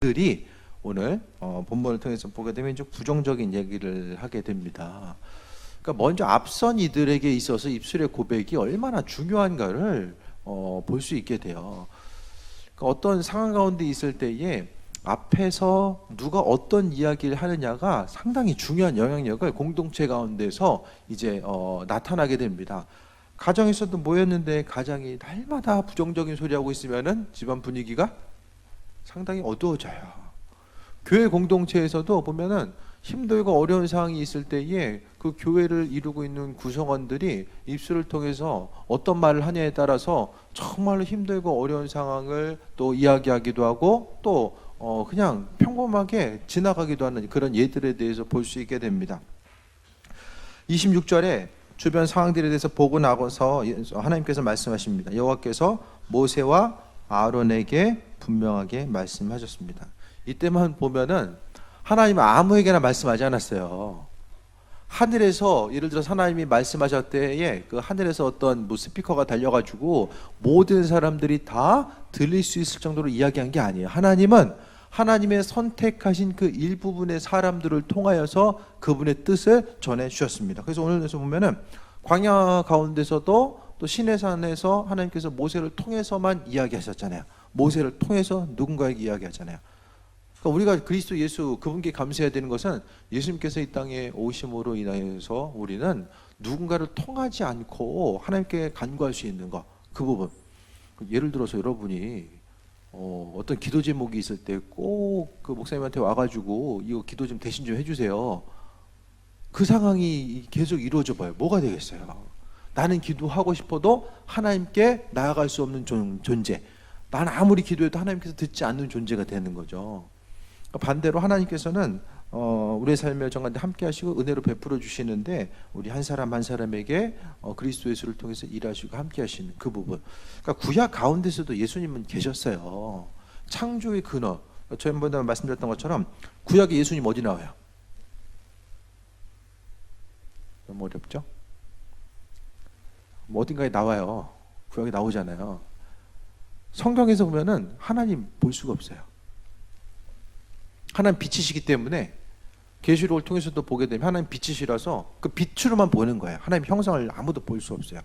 들이 오늘 본문을 통해서 보게 되면 좀 부정적인 얘기를 하게 됩니다. 그러니까 먼저 앞선 이들에게 있어서 입술의 고백이 얼마나 중요한가를 볼 수 있게 돼요. 그러니까 어떤 상황 가운데 있을 때에 앞에서 누가 어떤 이야기를 하느냐가 상당히 중요한 영향력을 공동체 가운데서 이제 나타나게 됩니다. 가정에서도 모였는데 가장이 날마다 부정적인 소리하고 있으면은 집안 분위기가 상당히 어두워져요. 교회 공동체에서도 보면은 힘들고 어려운 상황이 있을 때에 그 교회를 이루고 있는 구성원들이 입술을 통해서 어떤 말을 하냐에 따라서 정말로 힘들고 어려운 상황을 또 이야기하기도 하고 또 그냥 평범하게 지나가기도 하는 그런 예들에 대해서 볼 수 있게 됩니다. 26절에 주변 상황들에 대해서 보고 나서 하나님께서 말씀하십니다. 여호와께서 모세와 아론에게 분명하게 말씀하셨습니다. 이때만 보면은 하나님은 아무에게나 말씀하지 않았어요. 하늘에서 예를 들어서 하나님이 말씀하셨을 때에 그 하늘에서 어떤 스피커가 달려가지고 모든 사람들이 다 들릴 수 있을 정도로 이야기한 게 아니에요. 하나님은 하나님의 선택하신 그 일부분의 사람들을 통하여서 그분의 뜻을 전해 주셨습니다. 그래서 오늘에서 보면은 광야 가운데서도 또 시내산에서 하나님께서 모세를 통해서만 이야기하셨잖아요. 모세를 통해서 누군가에게 이야기하잖아요. 그러니까 우리가 그리스도 예수 그분께 감사해야 되는 것은 예수님께서 이 땅에 오심으로 인하여서 우리는 누군가를 통하지 않고 하나님께 간구할 수 있는 것, 그 부분. 예를 들어서 여러분이 어떤 기도 제목이 있을 때 꼭 그 목사님한테 와가지고 이거 기도 좀 대신 좀 해주세요. 그 상황이 계속 이루어져 봐요. 뭐가 되겠어요? 나는 기도하고 싶어도 하나님께 나아갈 수 없는 존재. 난 아무리 기도해도 하나님께서 듣지 않는 존재가 되는 거죠. 반대로 하나님께서는 우리의 삶의 정한데 함께 하시고 은혜로 베풀어 주시는데 우리 한 사람 한 사람에게 그리스도 예수를 통해서 일하시고 함께 하시는 그 부분. 그러니까 구약 가운데서도 예수님은 계셨어요. 창조의 근원. 저번에 말씀드렸던 것처럼 구약에 예수님 어디 나와요? 너무 어렵죠? 뭐 어딘가에 나와요. 구약에 나오잖아요. 성경에서 보면은 하나님 볼 수가 없어요. 하나님 빛이시기 때문에 계시록을 통해서도 보게 되면 하나님 빛이시라서 그 빛으로만 보는 거예요. 하나님 형상을 아무도 볼 수 없어요.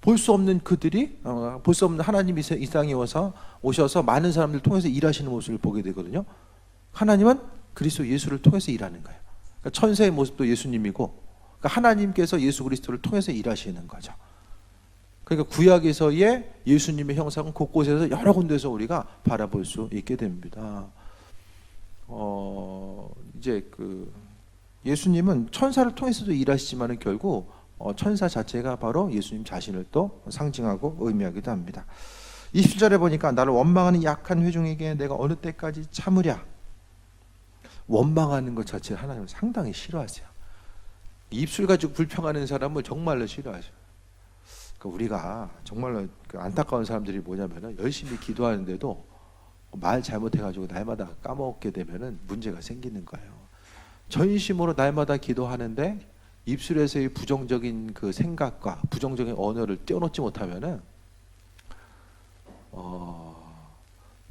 볼 수 없는 그들이 볼 수 없는 하나님이 이 땅에 오셔서 많은 사람들 통해서 일하시는 모습을 보게 되거든요. 하나님은 그리스도 예수를 통해서 일하는 거예요. 그러니까 천사의 모습도 예수님이고 그러니까 하나님께서 예수 그리스도를 통해서 일하시는 거죠. 그러니까 구약에서의 예수님의 형상은 곳곳에서 여러 군데서 우리가 바라볼 수 있게 됩니다. 이제 그 예수님은 천사를 통해서도 일하시지만은 결국 천사 자체가 바로 예수님 자신을 또 상징하고 의미하기도 합니다. 20절에 보니까 나를 원망하는 약한 회중에게 내가 어느 때까지 참으랴. 원망하는 것 자체를 하나님은 상당히 싫어하세요. 입술 가지고 불평하는 사람을 정말로 싫어하세요. 그러니까 우리가 정말로 안타까운 사람들이 뭐냐면은 열심히 기도하는데도 말 잘못해가지고 날마다 까먹게 되면은 문제가 생기는 거예요. 전심으로 날마다 기도하는데 입술에서의 부정적인 그 생각과 부정적인 언어를 떼어놓지 못하면은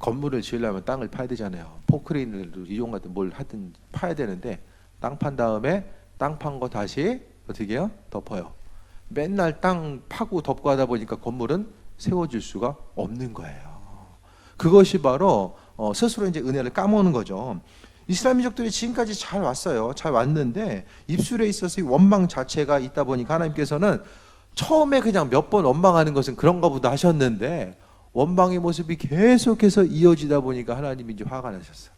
건물을 지으려면 땅을 파야 되잖아요. 포크레인을 이용하든 뭘 하든 파야 되는데 땅 판 다음에 땅 판 거 다시 어떻게 해요? 덮어요. 맨날 땅 파고 덮고 하다 보니까 건물은 세워질 수가 없는 거예요. 그것이 바로 스스로 이제 은혜를 까먹는 거죠. 이스라엘 민족들이 지금까지 잘 왔어요. 잘 왔는데 입술에 있어서 원망 자체가 있다 보니까 하나님께서는 처음에 그냥 몇 번 원망하는 것은 그런가 보다 하셨는데 원망의 모습이 계속해서 이어지다 보니까 하나님이 이제 화가 나셨어요.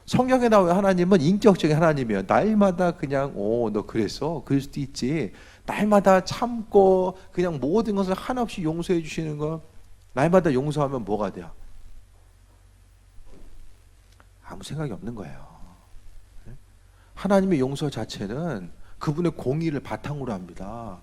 성경에 나오는 하나님은 인격적인 하나님이에요. 날마다 그냥 너 그랬어? 그럴 수도 있지. 날마다 참고 그냥 모든 것을 한없이 용서해 주시는 거. 날마다 용서하면 뭐가 돼요? 아무 생각이 없는 거예요. 하나님의 용서 자체는 그분의 공의를 바탕으로 합니다.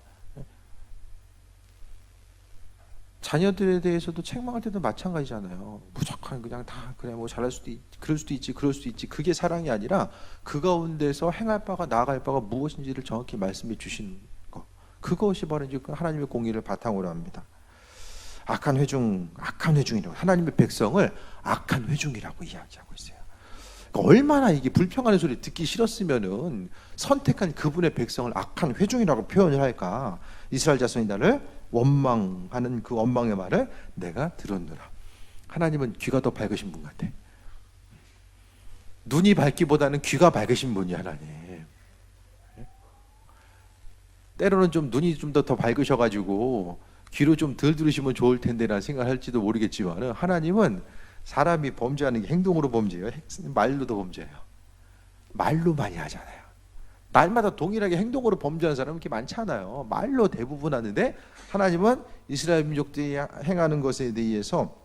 자녀들에 대해서도 책망할 때도 마찬가지잖아요. 무조건 그냥 다 그래 뭐 잘할 수도 있지, 그럴 수도 있지, 그럴 수도 있지. 그게 사랑이 아니라 그 가운데서 행할 바가 나아갈 바가 무엇인지를 정확히 말씀해 주시는 것. 그것이 바로 이제 하나님의 공의를 바탕으로 합니다. 악한 회중이라고 하나님의 백성을 악한 회중이라고 이야기하고 있어요. 그러니까 얼마나 이게 불평하는 소리 듣기 싫었으면은 선택한 그분의 백성을 악한 회중이라고 표현을 할까. 이스라엘 자손이 나를 원망하는 그 원망의 말을 내가 들었노라. 하나님은 귀가 더 밝으신 분 같아. 눈이 밝기보다는 귀가 밝으신 분이 하나님. 때로는 좀 눈이 좀 더 밝으셔가지고 귀로 좀 덜 들으시면 좋을 텐데라는 생각을 할지도 모르겠지만, 하나님은 사람이 범죄하는 게 행동으로 범죄예요, 말로도 범죄예요. 말로 많이 하잖아요. 날마다 동일하게 행동으로 범죄하는 사람은 그렇게 많지 않아요. 말로 대부분 하는데, 하나님은 이스라엘 민족들이 행하는 것에 대해서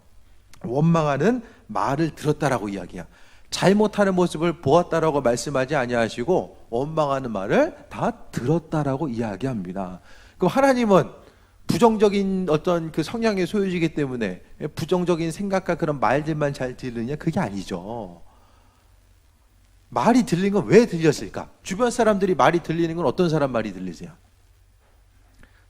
원망하는 말을 들었다라고 이야기해요. 잘못하는 모습을 보았다라고 말씀하지 아니하시고 원망하는 말을 다 들었다라고 이야기합니다. 그럼 하나님은 부정적인 어떤 그 성향의 소유지이기 때문에 부정적인 생각과 그런 말들만 잘 들리냐? 그게 아니죠. 말이 들린 건 왜 들렸을까? 주변 사람들이 말이 들리는 건 어떤 사람 말이 들리세요?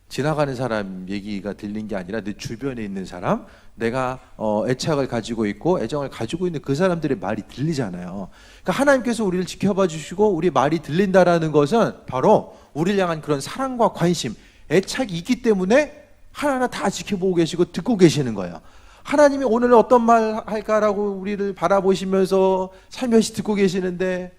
지나가는 사람 얘기가 들린 게 아니라 내 주변에 있는 사람, 내가 애착을 가지고 있고 애정을 가지고 있는 그 사람들의 말이 들리잖아요. 그러니까 하나님께서 우리를 지켜봐 주시고 우리 말이 들린다라는 것은 바로 우리를 향한 그런 사랑과 관심, 애착이 있기 때문에 하나하나 다 지켜보고 계시고 듣고 계시는 거예요. 하나님이 오늘 어떤 말 할까라고 우리를 바라보시면서 살며시 듣고 계시는데,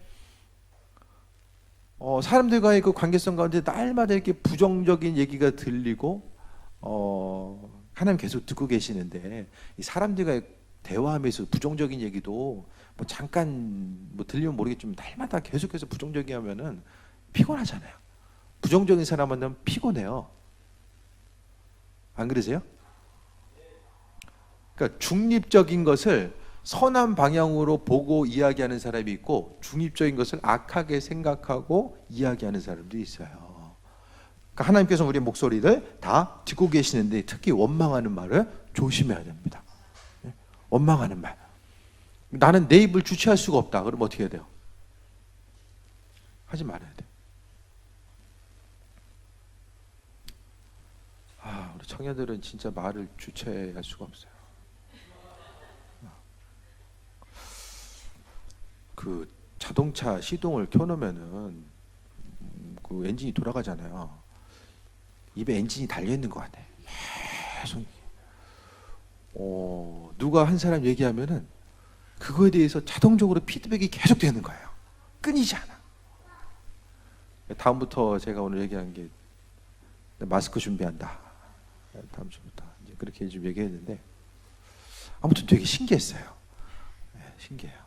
사람들과의 그 관계성 가운데 날마다 이렇게 부정적인 얘기가 들리고, 하나님 계속 듣고 계시는데, 이 사람들과의 대화하면서 부정적인 얘기도 뭐 잠깐 뭐 들리면 모르겠지만 날마다 계속해서 부정적이 하면은 피곤하잖아요. 부정적인 사람 만나면 피곤해요. 안 그러세요? 그러니까 중립적인 것을 선한 방향으로 보고 이야기하는 사람이 있고, 중립적인 것을 악하게 생각하고 이야기하는 사람도 있어요. 그러니까 하나님께서 우리의 목소리를 다 듣고 계시는데, 특히 원망하는 말을 조심해야 됩니다. 원망하는 말. 나는 내 입을 주체할 수가 없다. 그럼 어떻게 해야 돼요? 하지 말아야 돼. 우리 청년들은 진짜 말을 주체할 수가 없어요. 그 자동차 시동을 켜놓으면은 그 엔진이 돌아가잖아요. 입에 엔진이 달려 있는 것 같아. 계속. 누가 한 사람 얘기하면은 그거에 대해서 자동적으로 피드백이 계속 되는 거예요. 끊이지 않아. 다음부터 제가 오늘 얘기한 게 마스크 준비한다. 다음 주부터 이제 그렇게 좀 얘기했는데, 아무튼 되게 신기했어요. 신기해요.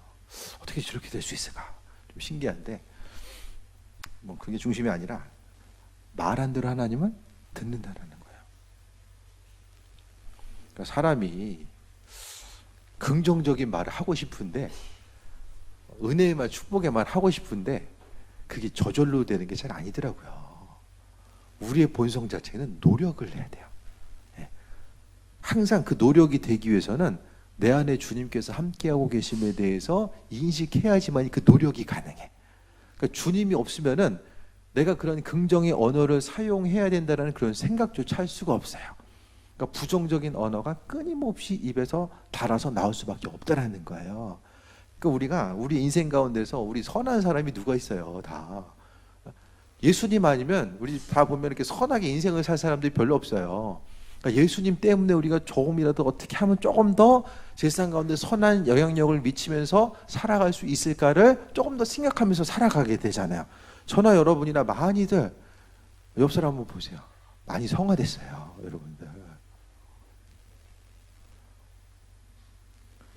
어떻게 저렇게 될 수 있을까? 좀 신기한데, 뭐 그게 중심이 아니라 말한 대로 하나님은 듣는다라는 거예요. 그러니까 사람이 긍정적인 말을 하고 싶은데, 은혜의 말, 축복의 말 하고 싶은데 그게 저절로 되는 게 잘 아니더라고요. 우리의 본성 자체는 노력을 해야 돼요. 항상 그 노력이 되기 위해서는 내 안에 주님께서 함께하고 계심에 대해서 인식해야지만 그 노력이 가능해. 그러니까 주님이 없으면은 내가 그런 긍정의 언어를 사용해야 된다는 그런 생각조차 할 수가 없어요. 그러니까 부정적인 언어가 끊임없이 입에서 달아서 나올 수밖에 없다라는 거예요. 그러니까 우리가 우리 인생 가운데서 우리 선한 사람이 누가 있어요? 다 예수님 아니면 우리 다 보면 이렇게 선하게 인생을 살 사람들이 별로 없어요. 그러니까 예수님 때문에 우리가 조금이라도 어떻게 하면 조금 더 세상 가운데 선한 영향력을 미치면서 살아갈 수 있을까를 조금 더 생각하면서 살아가게 되잖아요. 저나 여러분이나 많이들 옆 사람 한번 보세요. 많이 성화됐어요, 여러분들.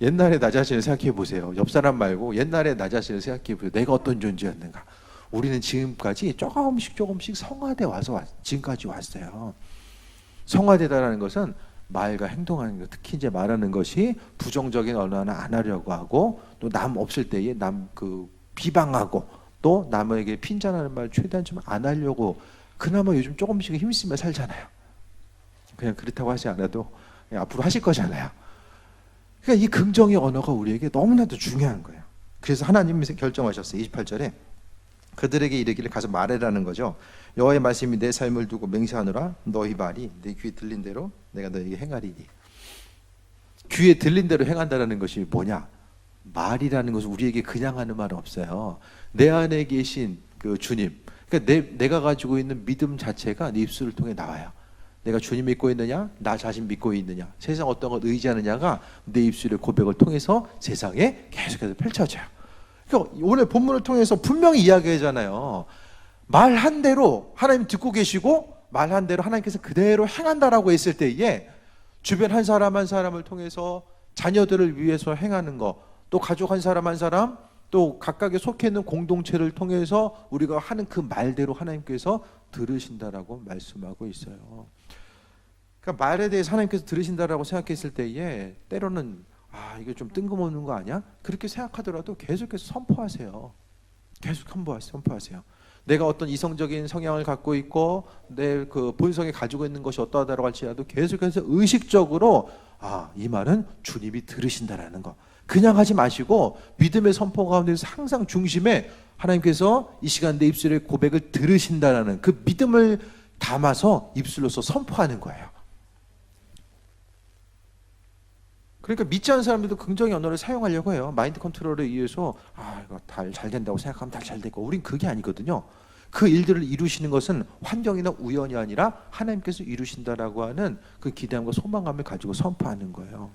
옛날에 나 자신을 생각해 보세요. 옆 사람 말고 옛날에 나 자신을 생각해 보세요. 내가 어떤 존재였는가. 우리는 지금까지 조금씩 성화돼 와서 지금까지 왔어요. 성화되다라는 것은 말과 행동하는 것, 특히 이제 말하는 것이 부정적인 언어는 안 하려고 하고, 또 남 없을 때에 남 그 비방하고, 또 남에게 핀잔하는 말 최대한 좀 안 하려고, 그나마 요즘 조금씩 힘쓰며 살잖아요. 그냥 그렇다고 하지 않아도 앞으로 하실 거잖아요. 그러니까 이 긍정의 언어가 우리에게 너무나도 중요한 거예요. 그래서 하나님이 결정하셨어요. 28절에 그들에게 이르기를 가서 말해라는 거죠. 여호와의 말씀이 내 삶을 두고 맹세하노라. 너희 말이 내 귀에 들린 대로 내가 너에게 행하리니. 귀에 들린 대로 행한다는 것이 뭐냐? 말이라는 것은 우리에게 그냥 하는 말은 없어요. 내 안에 계신 그 주님, 그러니까 내가 가지고 있는 믿음 자체가 네 입술을 통해 나와요. 내가 주님 믿고 있느냐, 나 자신 믿고 있느냐, 세상 어떤 것 의지하느냐가 내 입술의 고백을 통해서 세상에 계속해서 펼쳐져요. 그러니까 오늘 본문을 통해서 분명히 이야기하잖아요. 말한 대로 하나님 듣고 계시고 말한 대로 하나님께서 그대로 행한다라고 했을 때에 주변 한 사람 한 사람을 통해서 자녀들을 위해서 행하는 것, 또 가족 한 사람 한 사람, 또 각각의 속해 있는 공동체를 통해서 우리가 하는 그 말대로 하나님께서 들으신다라고 말씀하고 있어요. 그러니까 말에 대해서 하나님께서 들으신다라고 생각했을 때에 때로는 이게 좀 뜬금없는 거 아니야? 그렇게 생각하더라도 계속해서 선포하세요. 계속 선포하세요. 내가 어떤 이성적인 성향을 갖고 있고 내 그 본성이 가지고 있는 것이 어떠하다고 할지라도 계속해서 의식적으로 이 말은 주님이 들으신다라는 거. 그냥 하지 마시고 믿음의 선포 가운데서 항상 중심에 하나님께서 이 시간 내 입술의 고백을 들으신다라는 그 믿음을 담아서 입술로서 선포하는 거예요. 그러니까 믿지 않는 사람들도 긍정의 언어를 사용하려고 해요. 마인드 컨트롤에 의해서 이거 잘 된다고 생각하면 다 잘 되고, 우린 그게 아니거든요. 그 일들을 이루시는 것은 환경이나 우연이 아니라 하나님께서 이루신다라고 하는 그 기대함과 소망감을 가지고 선포하는 거예요.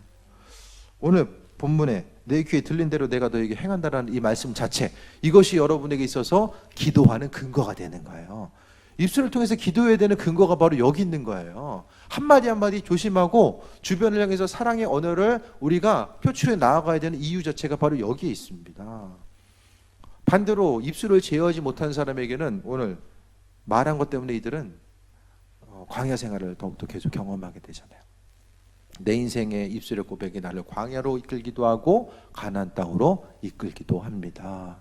오늘 본문에 내 귀에 들린 대로 내가 너에게 행한다라는 이 말씀 자체, 이것이 여러분에게 있어서 기도하는 근거가 되는 거예요. 입술을 통해서 기도해야 되는 근거가 바로 여기 있는 거예요. 한마디 한마디 조심하고 주변을 향해서 사랑의 언어를 우리가 표출해 나아가야 되는 이유 자체가 바로 여기에 있습니다. 반대로 입술을 제어하지 못한 사람에게는 오늘 말한 것 때문에 이들은 광야 생활을 더욱더 계속 경험하게 되잖아요. 내 인생의 입술의 고백이 나를 광야로 이끌기도 하고 가나안 땅으로 이끌기도 합니다.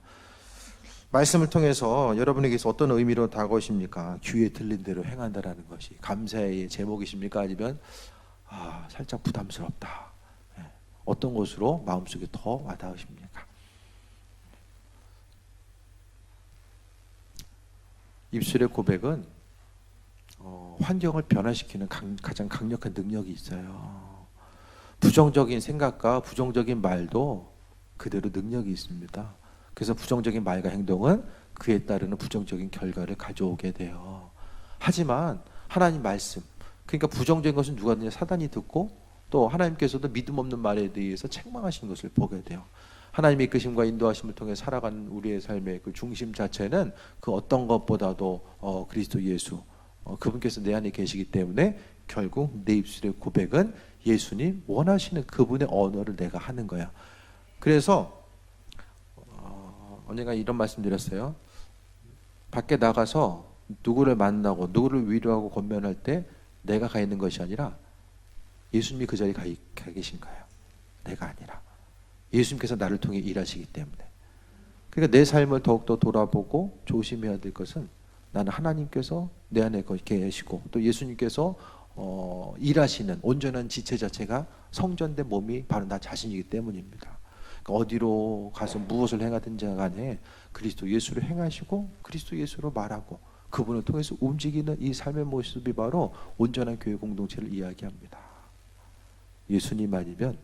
말씀을 통해서 여러분에게서 어떤 의미로 다가오십니까? 귀에 들린 대로 행한다라는 것이 감사의 제목이십니까? 아니면 살짝 부담스럽다, 어떤 것으로 마음속에 더 와닿으십니까? 입술의 고백은 환경을 변화시키는 가장 강력한 능력이 있어요. 부정적인 생각과 부정적인 말도 그대로 능력이 있습니다. 그래서 부정적인 말과 행동은 그에 따르는 부정적인 결과를 가져오게 돼요. 하지만 하나님 말씀, 그러니까 부정적인 것은 누가 듣냐? 사단이 듣고 또 하나님께서도 믿음 없는 말에 대해서 책망하시는 것을 보게 돼요. 하나님의 이끄심과 인도하심을 통해 살아가는 우리의 삶의 그 중심 자체는 그 어떤 것보다도 그리스도 예수, 그분께서 내 안에 계시기 때문에 결국 내 입술의 고백은 예수님 원하시는 그분의 언어를 내가 하는 거야. 그래서 언젠가 이런 말씀 드렸어요. 밖에 나가서 누구를 만나고 누구를 위로하고 권면할 때 내가 가 있는 것이 아니라 예수님이 그 자리에 가 계신 거예요. 내가 아니라 예수님께서 나를 통해 일하시기 때문에. 그러니까 내 삶을 더욱더 돌아보고 조심해야 될 것은 나는 하나님께서 내 안에 계시고 또 예수님께서 일하시는 온전한 지체 자체가 성전된 몸이 바로 나 자신이기 때문입니다. 그러니까 어디로 가서 무엇을 행하든지 간에 그리스도 예수를 행하시고 그리스도 예수로 말하고 그분을 통해서 움직이는 이 삶의 모습이 바로 온전한 교회 공동체를 이야기합니다. 예수님 아니면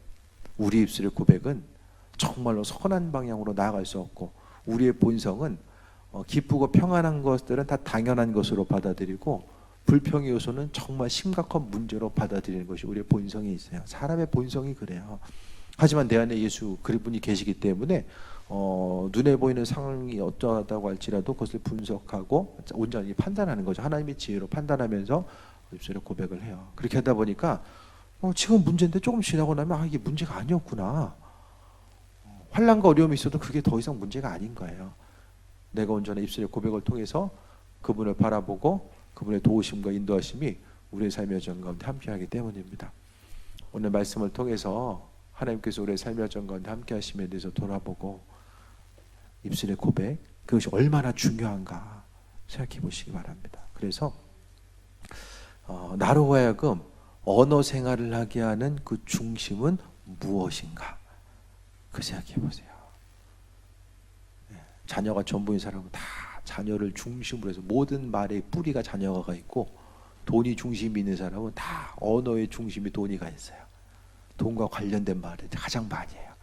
우리 입술의 고백은 정말로 선한 방향으로 나아갈 수 없고, 우리의 본성은 기쁘고 평안한 것들은 다 당연한 것으로 받아들이고 불평의 요소는 정말 심각한 문제로 받아들이는 것이 우리의 본성이 있어요. 사람의 본성이 그래요. 하지만 내 안에 예수 그분이 계시기 때문에 눈에 보이는 상황이 어떠하다고 할지라도 그것을 분석하고 온전히 판단하는 거죠. 하나님의 지혜로 판단하면서 입술에 고백을 해요. 그렇게 하다 보니까 지금 문제인데 조금 지나고 나면 이게 문제가 아니었구나. 환난과 어려움이 있어도 그게 더 이상 문제가 아닌 거예요. 내가 온전한 입술의 고백을 통해서 그분을 바라보고 그분의 도우심과 인도하심이 우리의 삶의 여정 가운데 함께하기 때문입니다. 오늘 말씀을 통해서 하나님께서 우리의 삶의 여정 가운데 함께하심에 대해서 돌아보고 입술의 고백, 그것이 얼마나 중요한가 생각해 보시기 바랍니다. 그래서 나로 하여금 언어 생활을 하게 하는 그 중심은 무엇인가? 그 생각해 보세요. 자녀가 전부인 사람은 다 자녀를 중심으로 해서 모든 말의 뿌리가 자녀가 있고, 돈이 중심이 있는 사람은 다 언어의 중심이 돈이가 있어요. 돈과 관련된 말을 가장 많이 해요.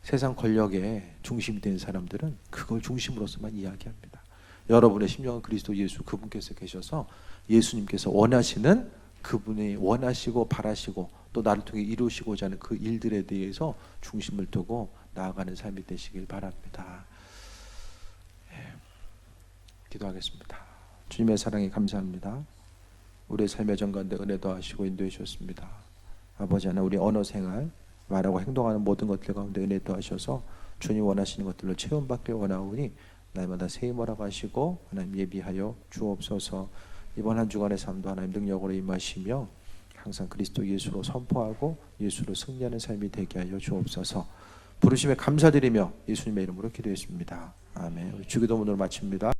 세상 권력의 중심이 된 사람들은 그걸 중심으로서만 이야기합니다. 여러분의 심령은 그리스도 예수 그분께서 계셔서 예수님께서 원하시는, 그분이 원하시고 바라시고 또 나를 통해 이루시고자 하는 그 일들에 대해서 중심을 두고 나아가는 삶이 되시길 바랍니다. 기도하겠습니다. 주님의 사랑에 감사합니다. 우리의 삶의 정가운데 은혜도 하시고 인도해 주셨습니다. 아버지 하나님, 우리 언어 생활, 말하고 행동하는 모든 것들 가운데 은혜도 하셔서 주님 원하시는 것들로 체험받길 원하오니 날마다 새 힘을 하시고 하나님 예비하여 주옵소서. 이번 한 주간의 삶도 하나님 능력으로 임하시며 항상 그리스도 예수로 선포하고 예수로 승리하는 삶이 되게 하여 주옵소서. 부르심에 감사드리며 예수님의 이름으로 기도했습니다. 아멘. 우리 주기도문으로 마칩니다.